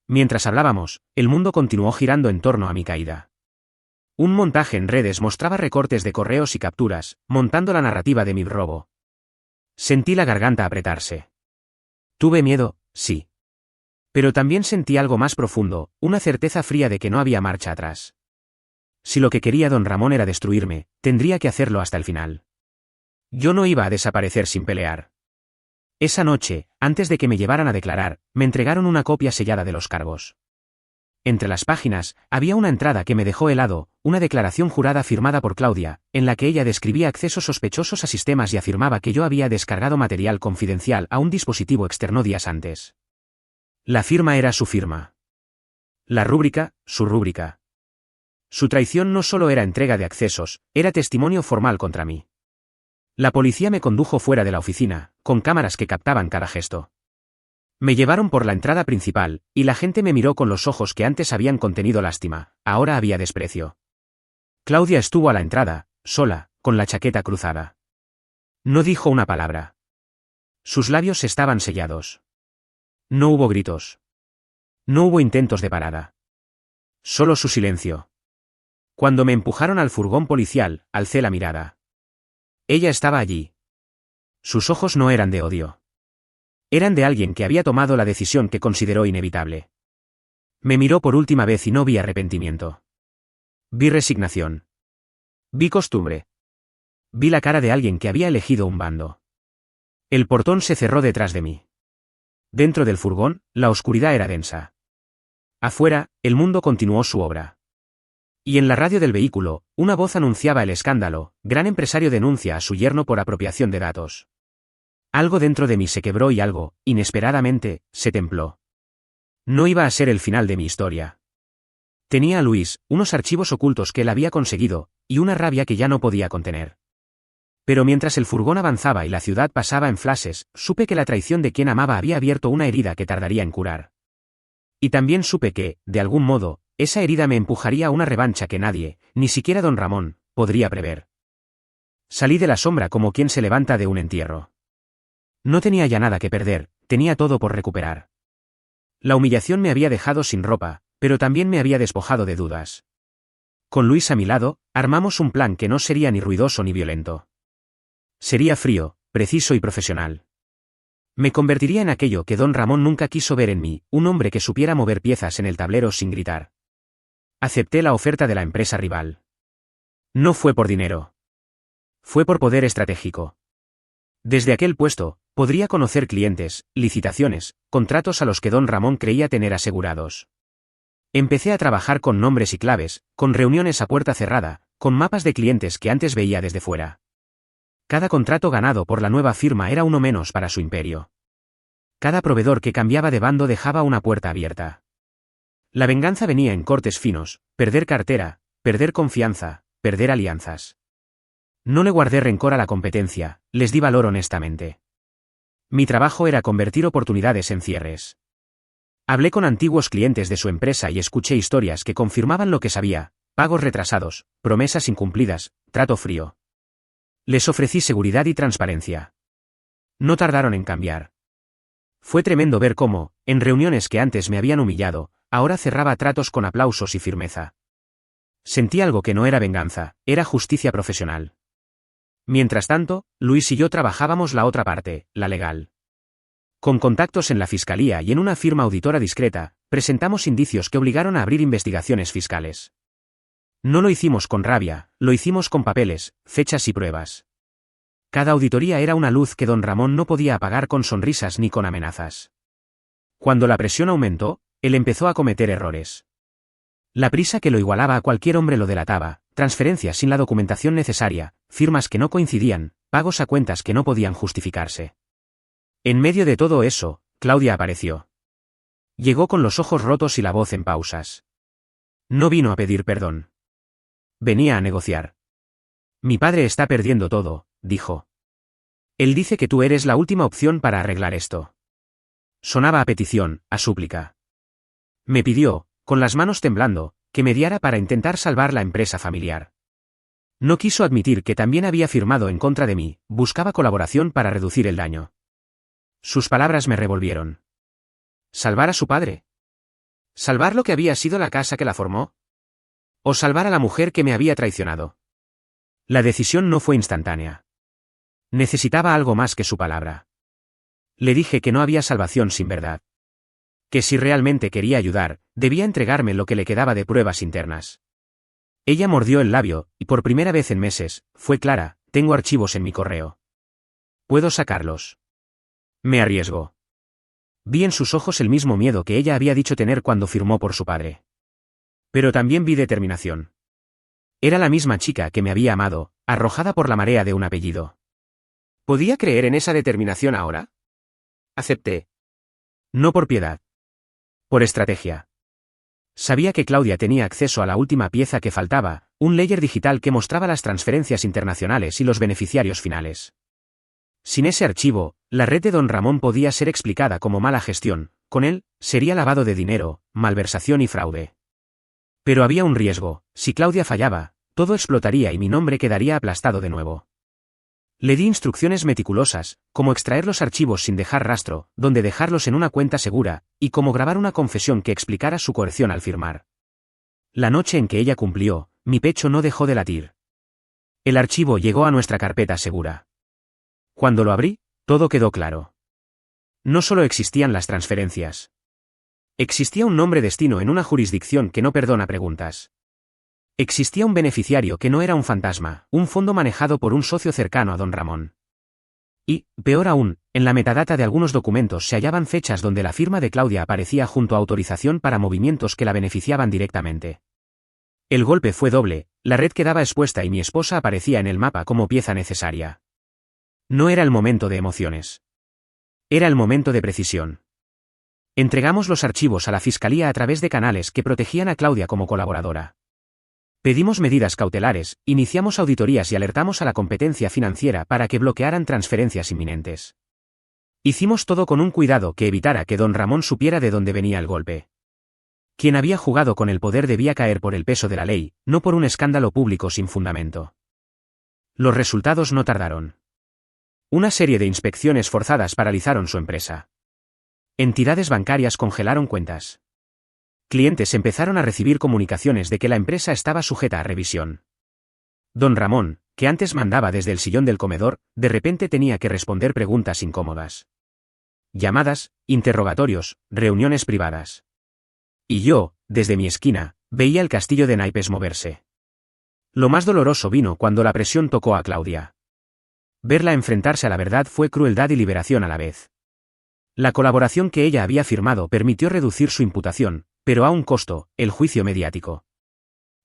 Mientras hablábamos, el mundo continuó girando en torno a mi caída. Un montaje en redes mostraba recortes de correos y capturas, montando la narrativa de mi robo. Sentí la garganta apretarse. Tuve miedo, sí. Pero también sentí algo más profundo, una certeza fría de que no había marcha atrás. Si lo que quería don Ramón era destruirme, tendría que hacerlo hasta el final. Yo no iba a desaparecer sin pelear. Esa noche, antes de que me llevaran a declarar, me entregaron una copia sellada de los cargos. Entre las páginas, había una entrada que me dejó helado, una declaración jurada firmada por Claudia, en la que ella describía accesos sospechosos a sistemas y afirmaba que yo había descargado material confidencial a un dispositivo externo días antes. La firma era su firma. La rúbrica, su rúbrica. Su traición no solo era entrega de accesos, era testimonio formal contra mí. La policía me condujo fuera de la oficina, con cámaras que captaban cada gesto. Me llevaron por la entrada principal, y la gente me miró con los ojos que antes habían contenido lástima, ahora había desprecio. Claudia estuvo a la entrada, sola, con la chaqueta cruzada. No dijo una palabra. Sus labios estaban sellados. No hubo gritos. No hubo intentos de parada. Solo su silencio. Cuando me empujaron al furgón policial, alcé la mirada. Ella estaba allí. Sus ojos no eran de odio. Eran de alguien que había tomado la decisión que consideró inevitable. Me miró por última vez y no vi arrepentimiento. Vi resignación. Vi costumbre. Vi la cara de alguien que había elegido un bando. El portón se cerró detrás de mí. Dentro del furgón, la oscuridad era densa. Afuera, el mundo continuó su obra. Y en la radio del vehículo, una voz anunciaba el escándalo: gran empresario denuncia a su yerno por apropiación de datos. Algo dentro de mí se quebró y algo, inesperadamente, se templó. No iba a ser el final de mi historia. Tenía a Luis, unos archivos ocultos que él había conseguido, y una rabia que ya no podía contener. Pero mientras el furgón avanzaba y la ciudad pasaba en flashes, supe que la traición de quien amaba había abierto una herida que tardaría en curar. Y también supe que, de algún modo, esa herida me empujaría a una revancha que nadie, ni siquiera don Ramón, podría prever. Salí de la sombra como quien se levanta de un entierro. No tenía ya nada que perder, tenía todo por recuperar. La humillación me había dejado sin ropa, pero también me había despojado de dudas. Con Luis a mi lado, armamos un plan que no sería ni ruidoso ni violento. Sería frío, preciso y profesional. Me convertiría en aquello que don Ramón nunca quiso ver en mí, un hombre que supiera mover piezas en el tablero sin gritar. Acepté la oferta de la empresa rival. No fue por dinero. Fue por poder estratégico. Desde aquel puesto, podría conocer clientes, licitaciones, contratos a los que don Ramón creía tener asegurados. Empecé a trabajar con nombres y claves, con reuniones a puerta cerrada, con mapas de clientes que antes veía desde fuera. Cada contrato ganado por la nueva firma era uno menos para su imperio. Cada proveedor que cambiaba de bando dejaba una puerta abierta. La venganza venía en cortes finos: perder cartera, perder confianza, perder alianzas. No le guardé rencor a la competencia, les di valor honestamente. Mi trabajo era convertir oportunidades en cierres. Hablé con antiguos clientes de su empresa y escuché historias que confirmaban lo que sabía: pagos retrasados, promesas incumplidas, trato frío. Les ofrecí seguridad y transparencia. No tardaron en cambiar. Fue tremendo ver cómo, en reuniones que antes me habían humillado, ahora cerraba tratos con aplausos y firmeza. Sentí algo que no era venganza, era justicia profesional. Mientras tanto, Luis y yo trabajábamos la otra parte, la legal. Con contactos en la fiscalía y en una firma auditora discreta, presentamos indicios que obligaron a abrir investigaciones fiscales. No lo hicimos con rabia, lo hicimos con papeles, fechas y pruebas. Cada auditoría era una luz que don Ramón no podía apagar con sonrisas ni con amenazas. Cuando la presión aumentó, él empezó a cometer errores. La prisa que lo igualaba a cualquier hombre lo delataba: transferencias sin la documentación necesaria, firmas que no coincidían, pagos a cuentas que no podían justificarse. En medio de todo eso, Claudia apareció. Llegó con los ojos rotos y la voz en pausas. No vino a pedir perdón. Venía a negociar. Mi padre está perdiendo todo, dijo. Él dice que tú eres la última opción para arreglar esto. Sonaba a petición, a súplica. Me pidió, con las manos temblando, que mediara para intentar salvar la empresa familiar. No quiso admitir que también había firmado en contra de mí, buscaba colaboración para reducir el daño. Sus palabras me revolvieron. ¿Salvar a su padre? ¿Salvar lo que había sido la casa que la formó? ¿O salvar a la mujer que me había traicionado? La decisión no fue instantánea. Necesitaba algo más que su palabra. Le dije que no había salvación sin verdad. Que si realmente quería ayudar, debía entregarme lo que le quedaba de pruebas internas. Ella mordió el labio, y por primera vez en meses, fue clara: tengo archivos en mi correo. ¿Puedo sacarlos? Me arriesgó. Vi en sus ojos el mismo miedo que ella había dicho tener cuando firmó por su padre. Pero también vi determinación. Era la misma chica que me había amado, arrojada por la marea de un apellido. ¿Podía creer en esa determinación ahora? Acepté. No por piedad. Por estrategia. Sabía que Claudia tenía acceso a la última pieza que faltaba, un ledger digital que mostraba las transferencias internacionales y los beneficiarios finales. Sin ese archivo, la red de don Ramón podía ser explicada como mala gestión, con él, sería lavado de dinero, malversación y fraude. Pero había un riesgo: si Claudia fallaba, todo explotaría y mi nombre quedaría aplastado de nuevo. Le di instrucciones meticulosas, cómo extraer los archivos sin dejar rastro, dónde dejarlos en una cuenta segura, y cómo grabar una confesión que explicara su coerción al firmar. La noche en que ella cumplió, mi pecho no dejó de latir. El archivo llegó a nuestra carpeta segura. Cuando lo abrí, todo quedó claro. No solo existían las transferencias. Existía un nombre destino en una jurisdicción que no perdona preguntas. Existía un beneficiario que no era un fantasma, un fondo manejado por un socio cercano a don Ramón. Y, peor aún, en la metadata de algunos documentos se hallaban fechas donde la firma de Claudia aparecía junto a autorización para movimientos que la beneficiaban directamente. El golpe fue doble: la red quedaba expuesta y mi esposa aparecía en el mapa como pieza necesaria. No era el momento de emociones. Era el momento de precisión. Entregamos los archivos a la fiscalía a través de canales que protegían a Claudia como colaboradora. Pedimos medidas cautelares, iniciamos auditorías y alertamos a la competencia financiera para que bloquearan transferencias inminentes. Hicimos todo con un cuidado que evitara que don Ramón supiera de dónde venía el golpe. Quien había jugado con el poder debía caer por el peso de la ley, no por un escándalo público sin fundamento. Los resultados no tardaron. Una serie de inspecciones forzadas paralizaron su empresa. Entidades bancarias congelaron cuentas. Clientes empezaron a recibir comunicaciones de que la empresa estaba sujeta a revisión. Don Ramón, que antes mandaba desde el sillón del comedor, de repente tenía que responder preguntas incómodas. Llamadas, interrogatorios, reuniones privadas. Y yo, desde mi esquina, veía el castillo de naipes moverse. Lo más doloroso vino cuando la presión tocó a Claudia. Verla enfrentarse a la verdad fue crueldad y liberación a la vez. La colaboración que ella había firmado permitió reducir su imputación, pero a un costo: el juicio mediático.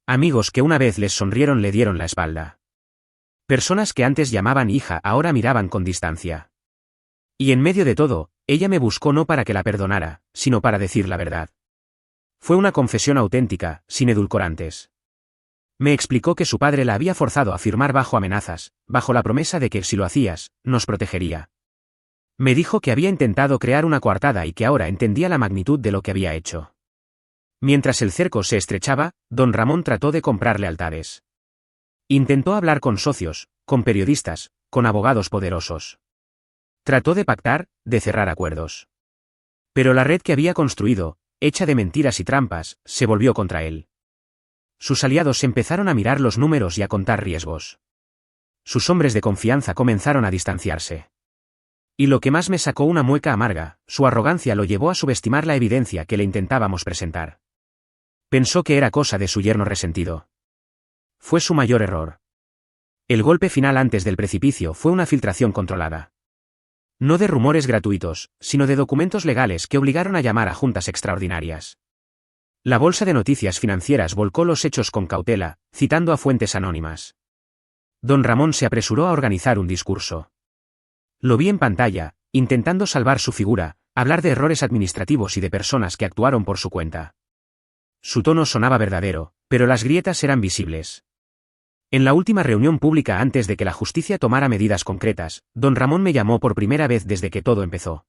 Amigos que una vez les sonrieron le dieron la espalda. Personas que antes llamaban hija ahora miraban con distancia. Y en medio de todo, ella me buscó no para que la perdonara, sino para decir la verdad. Fue una confesión auténtica, sin edulcorantes. Me explicó que su padre la había forzado a firmar bajo amenazas, bajo la promesa de que, si lo hacías, nos protegería. Me dijo que había intentado crear una coartada y que ahora entendía la magnitud de lo que había hecho. Mientras el cerco se estrechaba, don Ramón trató de comprar lealtades. Intentó hablar con socios, con periodistas, con abogados poderosos. Trató de pactar, de cerrar acuerdos. Pero la red que había construido, hecha de mentiras y trampas, se volvió contra él. Sus aliados empezaron a mirar los números y a contar riesgos. Sus hombres de confianza comenzaron a distanciarse. Y lo que más me sacó una mueca amarga, su arrogancia lo llevó a subestimar la evidencia que le intentábamos presentar. Pensó que era cosa de su yerno resentido. Fue su mayor error. El golpe final antes del precipicio fue una filtración controlada. No de rumores gratuitos, sino de documentos legales que obligaron a llamar a juntas extraordinarias. La bolsa de noticias financieras volcó los hechos con cautela, citando a fuentes anónimas. Don Ramón se apresuró a organizar un discurso. Lo vi en pantalla, intentando salvar su figura, hablar de errores administrativos y de personas que actuaron por su cuenta. Su tono sonaba verdadero, pero las grietas eran visibles. En la última reunión pública antes de que la justicia tomara medidas concretas, don Ramón me llamó por primera vez desde que todo empezó.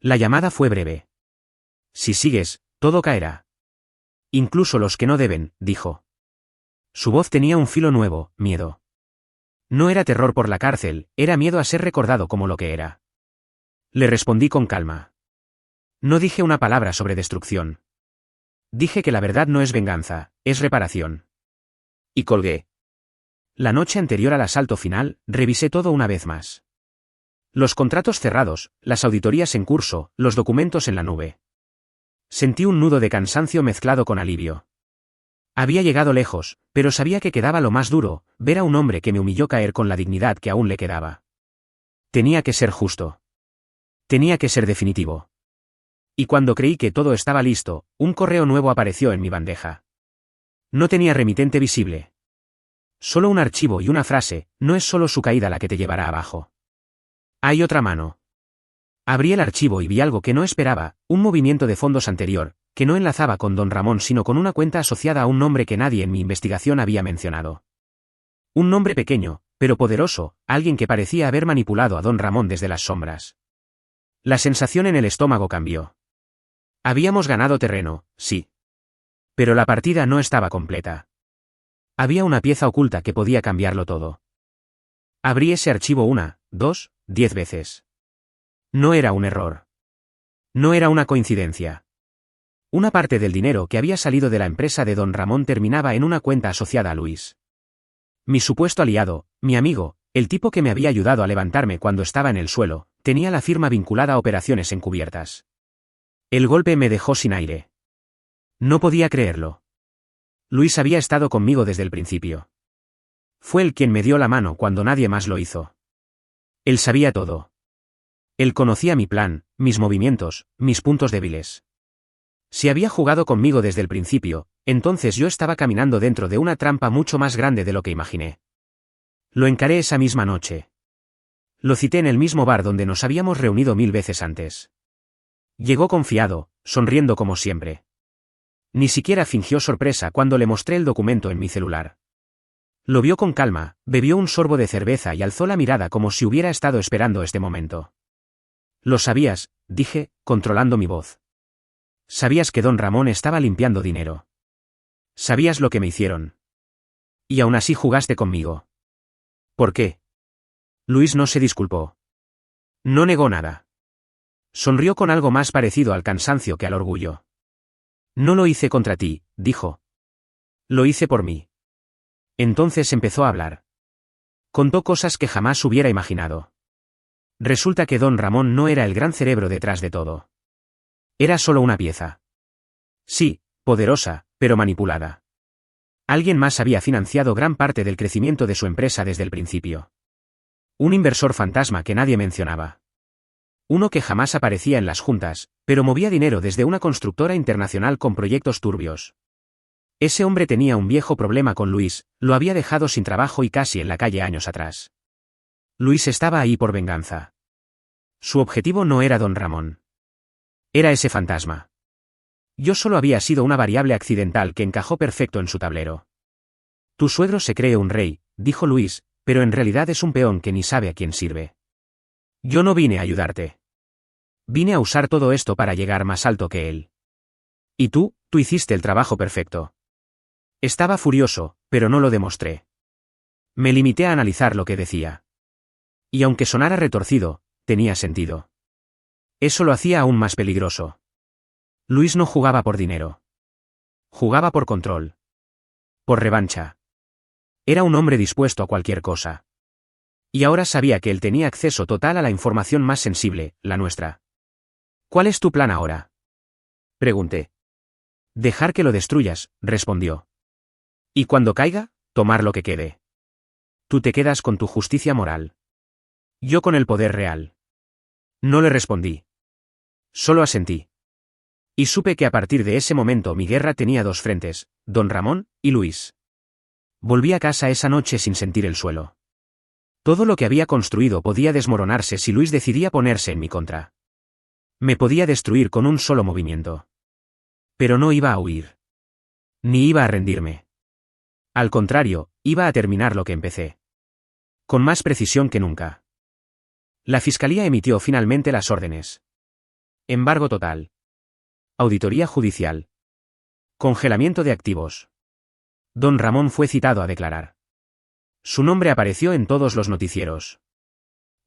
La llamada fue breve. Si sigues, todo caerá. Incluso los que no deben, dijo. Su voz tenía un filo nuevo, miedo. No era terror por la cárcel, era miedo a ser recordado como lo que era. Le respondí con calma. No dije una palabra sobre destrucción. Dije que la verdad no es venganza, es reparación. Y colgué. La noche anterior al asalto final, revisé todo una vez más. Los contratos cerrados, las auditorías en curso, los documentos en la nube. Sentí un nudo de cansancio mezclado con alivio. Había llegado lejos, pero sabía que quedaba lo más duro, ver a un hombre que me humilló caer con la dignidad que aún le quedaba. Tenía que ser justo. Tenía que ser definitivo. Y cuando creí que todo estaba listo, un correo nuevo apareció en mi bandeja. No tenía remitente visible. Solo un archivo y una frase, no es solo su caída la que te llevará abajo. Hay otra mano. Abrí el archivo y vi algo que no esperaba, un movimiento de fondos anterior, que no enlazaba con don Ramón sino con una cuenta asociada a un nombre que nadie en mi investigación había mencionado. Un nombre pequeño, pero poderoso, alguien que parecía haber manipulado a don Ramón desde las sombras. La sensación en el estómago cambió. Habíamos ganado terreno, sí. Pero la partida no estaba completa. Había una pieza oculta que podía cambiarlo todo. Abrí ese archivo 1, 2, 10 veces. No era un error. No era una coincidencia. Una parte del dinero que había salido de la empresa de don Ramón terminaba en una cuenta asociada a Luis. Mi supuesto aliado, mi amigo, el tipo que me había ayudado a levantarme cuando estaba en el suelo, tenía la firma vinculada a operaciones encubiertas. El golpe me dejó sin aire. No podía creerlo. Luis había estado conmigo desde el principio. Fue él quien me dio la mano cuando nadie más lo hizo. Él sabía todo. Él conocía mi plan, mis movimientos, mis puntos débiles. Si había jugado conmigo desde el principio, entonces yo estaba caminando dentro de una trampa mucho más grande de lo que imaginé. Lo encaré esa misma noche. Lo cité en el mismo bar donde nos habíamos reunido 1000 veces antes. Llegó confiado, sonriendo como siempre. Ni siquiera fingió sorpresa cuando le mostré el documento en mi celular. Lo vio con calma, bebió un sorbo de cerveza y alzó la mirada como si hubiera estado esperando este momento. Lo sabías, dije, controlando mi voz. Sabías que don Ramón estaba limpiando dinero. Sabías lo que me hicieron. Y aún así jugaste conmigo. ¿Por qué? Luis no se disculpó. No negó nada. Sonrió con algo más parecido al cansancio que al orgullo. No lo hice contra ti, dijo. Lo hice por mí. Entonces empezó a hablar. Contó cosas que jamás hubiera imaginado. Resulta que don Ramón no era el gran cerebro detrás de todo. Era solo una pieza. Sí, poderosa, pero manipulada. Alguien más había financiado gran parte del crecimiento de su empresa desde el principio. Un inversor fantasma que nadie mencionaba. Uno que jamás aparecía en las juntas, pero movía dinero desde una constructora internacional con proyectos turbios. Ese hombre tenía un viejo problema con Luis, lo había dejado sin trabajo y casi en la calle años atrás. Luis estaba ahí por venganza. Su objetivo no era don Ramón. Era ese fantasma. Yo solo había sido una variable accidental que encajó perfecto en su tablero. Tu suegro se cree un rey, dijo Luis, pero en realidad es un peón que ni sabe a quién sirve. Yo no vine a ayudarte. Vine a usar todo esto para llegar más alto que él. Y tú hiciste el trabajo perfecto. Estaba furioso, pero no lo demostré. Me limité a analizar lo que decía. Y aunque sonara retorcido, tenía sentido. Eso lo hacía aún más peligroso. Luis no jugaba por dinero. Jugaba por control. Por revancha. Era un hombre dispuesto a cualquier cosa. Y ahora sabía que él tenía acceso total a la información más sensible, la nuestra. ¿Cuál es tu plan ahora? Pregunté. Dejar que lo destruyas, respondió. Y cuando caiga, tomar lo que quede. Tú te quedas con tu justicia moral. Yo con el poder real. No le respondí. Solo asentí. Y supe que a partir de ese momento mi guerra tenía dos frentes, don Ramón y Luis. Volví a casa esa noche sin sentir el suelo. Todo lo que había construido podía desmoronarse si Luis decidía ponerse en mi contra. Me podía destruir con un solo movimiento. Pero no iba a huir. Ni iba a rendirme. Al contrario, iba a terminar lo que empecé. Con más precisión que nunca. La fiscalía emitió finalmente las órdenes. Embargo total. Auditoría judicial. Congelamiento de activos. Don Ramón fue citado a declarar. Su nombre apareció en todos los noticieros.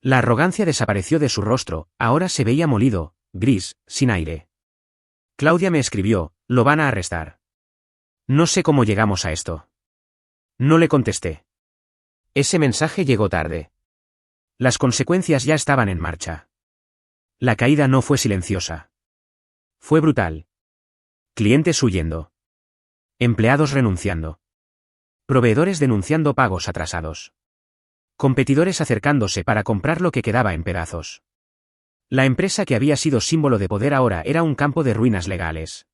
La arrogancia desapareció de su rostro, ahora se veía molido, gris, sin aire. Claudia me escribió, lo van a arrestar. No sé cómo llegamos a esto. No le contesté. Ese mensaje llegó tarde. Las consecuencias ya estaban en marcha. La caída no fue silenciosa. Fue brutal. Clientes huyendo. Empleados renunciando. Proveedores denunciando pagos atrasados. Competidores acercándose para comprar lo que quedaba en pedazos. La empresa que había sido símbolo de poder ahora era un campo de ruinas legales.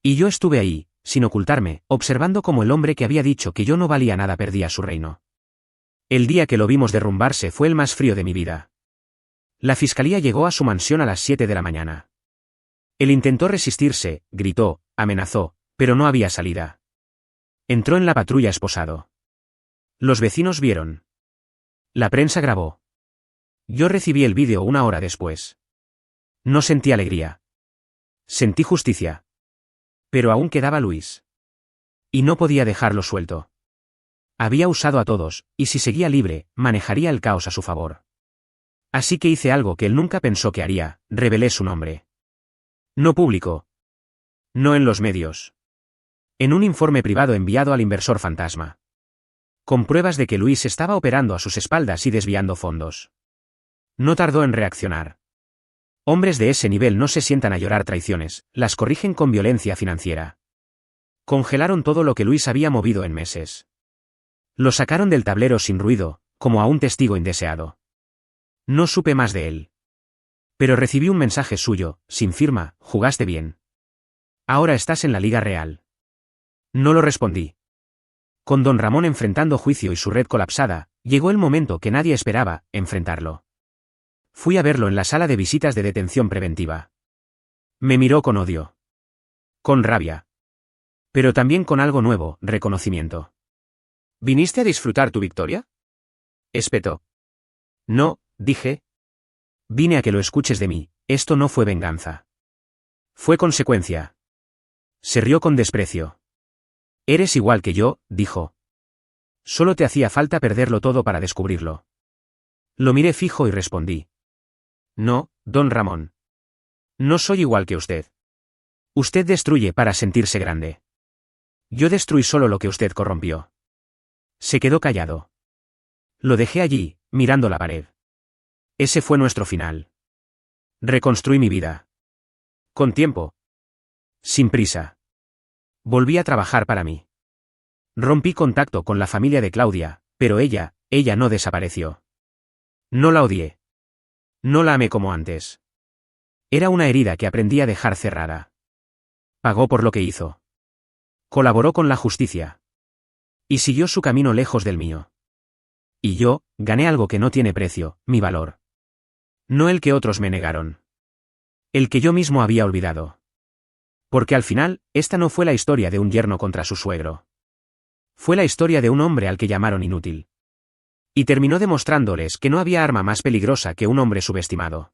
Y yo estuve ahí, sin ocultarme, observando cómo el hombre que había dicho que yo no valía nada perdía su reino. El día que lo vimos derrumbarse fue el más frío de mi vida. La fiscalía llegó a su mansión a las 7 de la mañana. Él intentó resistirse, gritó, amenazó, pero no había salida. Entró en la patrulla esposado. Los vecinos vieron. La prensa grabó. Yo recibí el vídeo una hora después. No sentí alegría. Sentí justicia. Pero aún quedaba Luis. Y no podía dejarlo suelto. Había usado a todos, y si seguía libre, manejaría el caos a su favor. Así que hice algo que él nunca pensó que haría, revelé su nombre. No público. No en los medios. En un informe privado enviado al inversor fantasma. Con pruebas de que Luis estaba operando a sus espaldas y desviando fondos. No tardó en reaccionar. Hombres de ese nivel no se sientan a llorar traiciones, las corrigen con violencia financiera. Congelaron todo lo que Luis había movido en meses. Lo sacaron del tablero sin ruido, como a un testigo indeseado. No supe más de él. Pero recibí un mensaje suyo, sin firma, jugaste bien. Ahora estás en la Liga Real. No lo respondí. Con don Ramón enfrentando juicio y su red colapsada, llegó el momento que nadie esperaba, enfrentarlo. Fui a verlo en la sala de visitas de detención preventiva. Me miró con odio. Con rabia. Pero también con algo nuevo, reconocimiento. ¿Viniste a disfrutar tu victoria? Espetó. No, dije. Vine a que lo escuches de mí, esto no fue venganza. Fue consecuencia. Se rió con desprecio. Eres igual que yo, dijo. Solo te hacía falta perderlo todo para descubrirlo. Lo miré fijo y respondí. No, don Ramón. No soy igual que usted. Usted destruye para sentirse grande. Yo destruí solo lo que usted corrompió. Se quedó callado. Lo dejé allí, mirando la pared. Ese fue nuestro final. Reconstruí mi vida. Con tiempo. Sin prisa. Volví a trabajar para mí. Rompí contacto con la familia de Claudia, pero ella no desapareció. No la odié. No la amé como antes. Era una herida que aprendí a dejar cerrada. Pagó por lo que hizo. Colaboró con la justicia. Y siguió su camino lejos del mío. Y yo, gané algo que no tiene precio, mi valor. No el que otros me negaron. El que yo mismo había olvidado. Porque al final, esta no fue la historia de un yerno contra su suegro. Fue la historia de un hombre al que llamaron inútil. Y terminó demostrándoles que no había arma más peligrosa que un hombre subestimado.